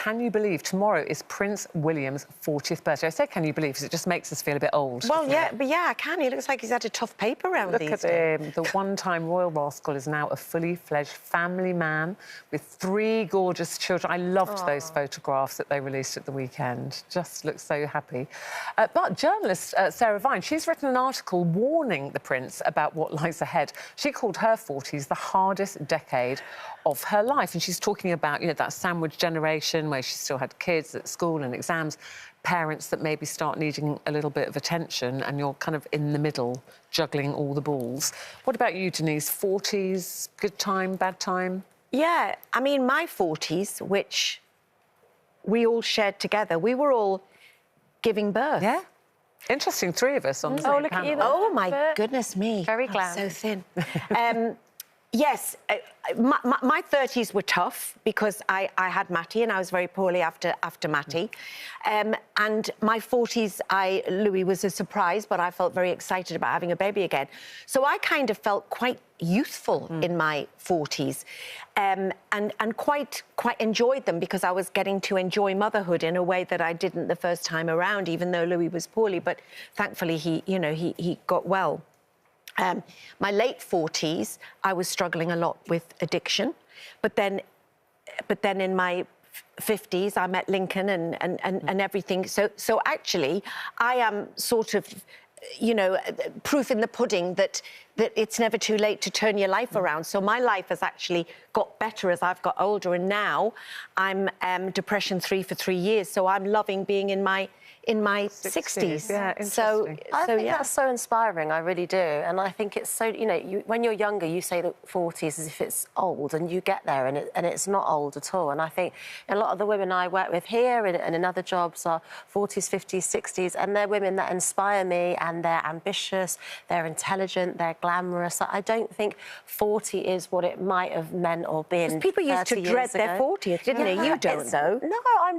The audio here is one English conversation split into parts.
can you believe tomorrow is Prince William's 40th birthday? I say can you believe because it just makes us feel a bit old. Well, yeah, but yeah, I can. He looks like he's had a tough paper round these days. Look at him. The one-time royal rascal is now a fully fledged family man with 3 gorgeous children. I loved those photographs that they released at the weekend. Just looks so happy. But journalist Sarah Vine, she's written an article warning the Prince about what lies ahead. She called her 40s the hardest decade of her life, and she's talking about, you know, that sandwich generation where she still had kids at school and exams, parents that maybe start needing a little bit of attention, and you're kind of in the middle juggling all the balls. What about you, Denise? 40s, good time, bad time? Yeah, I mean, my 40s, which we all shared together, we were all giving birth. Yeah. Interesting, 3 of us on the same look panel. at you. Oh, my goodness me. Very glam. So thin. Yes, my 30s were tough because I had Matty and I was very poorly after Matty. And my 40s, Louis was a surprise, but I felt very excited about having a baby again. So I kind of felt quite youthful in my 40s and quite enjoyed them because I was getting to enjoy motherhood in a way that I didn't the first time around, even though Louis was poorly. But thankfully, he got well. My late 40s, I was struggling a lot with addiction. But then in my 50s, I met Lincoln and everything. So actually, I am sort of, you know, proof in the pudding that it's never too late to turn your life around. So my life has actually got better as I've got older. And now I'm depression-free for 3 years. So I'm loving being in my 60s. Yeah, interesting. So I think that's so inspiring, I really do. And I think it's so, you know, when you're younger, you say that 40s as if it's old, and you get there and it's not old at all. And I think a lot of the women I work with here and in other jobs are 40s, 50s, 60s, and they're women that inspire me, and they're ambitious, they're intelligent, they're glamorous. I don't think 40 is what it might have meant or been. People used to dread their 40th, didn't they? You don't, though. No,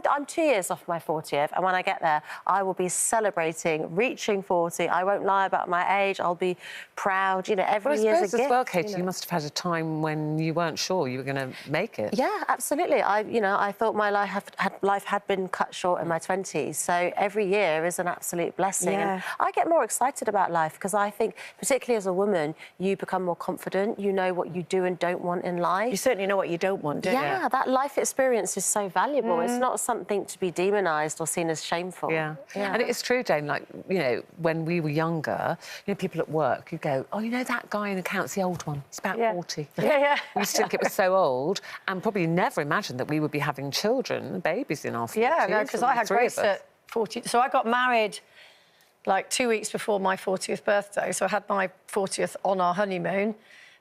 I'm 2 years off my 40th, and when I get there, I will be celebrating reaching 40. I won't lie about my age. I'll be proud. You know, every year's a gift. As well, Katie, you must have had a time when you weren't sure you were going to make it. Yeah, absolutely. I thought my life had been cut short in my 20s. So every year is an absolute blessing. Yeah. And I get more excited about life because I think, particularly as a woman, you become more confident. You know what you do and don't want in life. You certainly know what you don't want, don't you? Yeah, that life experience is so valuable. It's not something to be demonised or seen as shameful. Yeah. And it's true, Jane, like, you know, when we were younger, you know, people at work, you go, oh, you know, that guy in accounts, the old one, he's about 40. Yeah. We used to think it was so old and probably never imagined that we would be having children, babies in our 40s. Yeah, no, because I had Grace at 40. So I got married like 2 weeks before my 40th birthday. So I had my 40th on our honeymoon.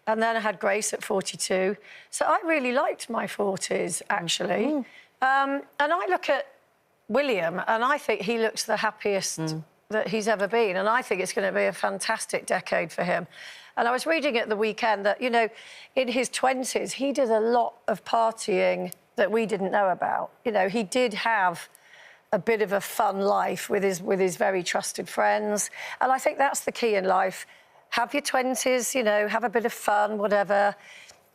And then I had Grace at 42. So I really liked my 40s, actually. And I look at William, and I think he looks the happiest that he's ever been, and I think it's going to be a fantastic decade for him. And I was reading at the weekend that, you know, in his 20s, he did a lot of partying that we didn't know about. You know, he did have a bit of a fun life with his very trusted friends, and I think that's the key in life. Have your 20s, you know, have a bit of fun, whatever.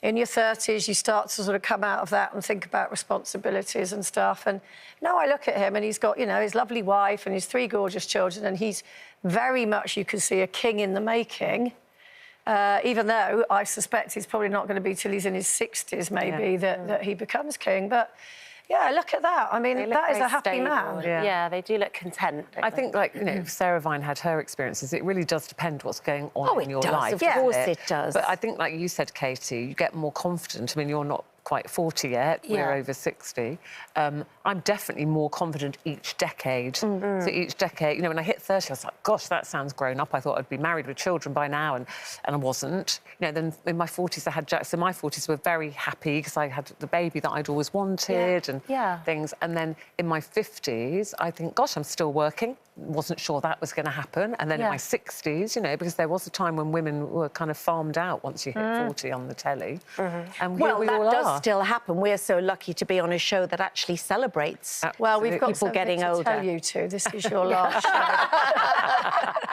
In your 30s, you start to sort of come out of that and think about responsibilities and stuff. And now I look at him and he's got, you know, his lovely wife and his 3 gorgeous children, and he's very much, you can see, a king in the making. Even though I suspect he's probably not going to be till he's in his 60s, maybe, that he becomes king. But yeah, look at that. I mean, that is a happy man. Yeah, they do look content. I think, like, you know, Sarah Vine had her experiences. It really does depend what's going on in your life. Of course it does. But I think, like you said, Katie, you get more confident. I mean, you're not quite 40 yet. We're over 60. I'm definitely more confident each decade. So each decade, you know, when I hit 30, I was like, gosh, that sounds grown up. I thought I'd be married with children by now, and I wasn't. You know, then in my 40s, I had Jack. So my 40s were very happy because I had the baby that I'd always wanted and things. And then in my 50s, I think, gosh, I'm still working. Wasn't sure that was going to happen. And then in my 60s, you know, because there was a time when women were kind of farmed out once you hit 40 on the telly. And well, we that all does are. still happen. We're so lucky to be on a show that actually celebrates. Well, we've got people getting older. to tell you two. This is your last show.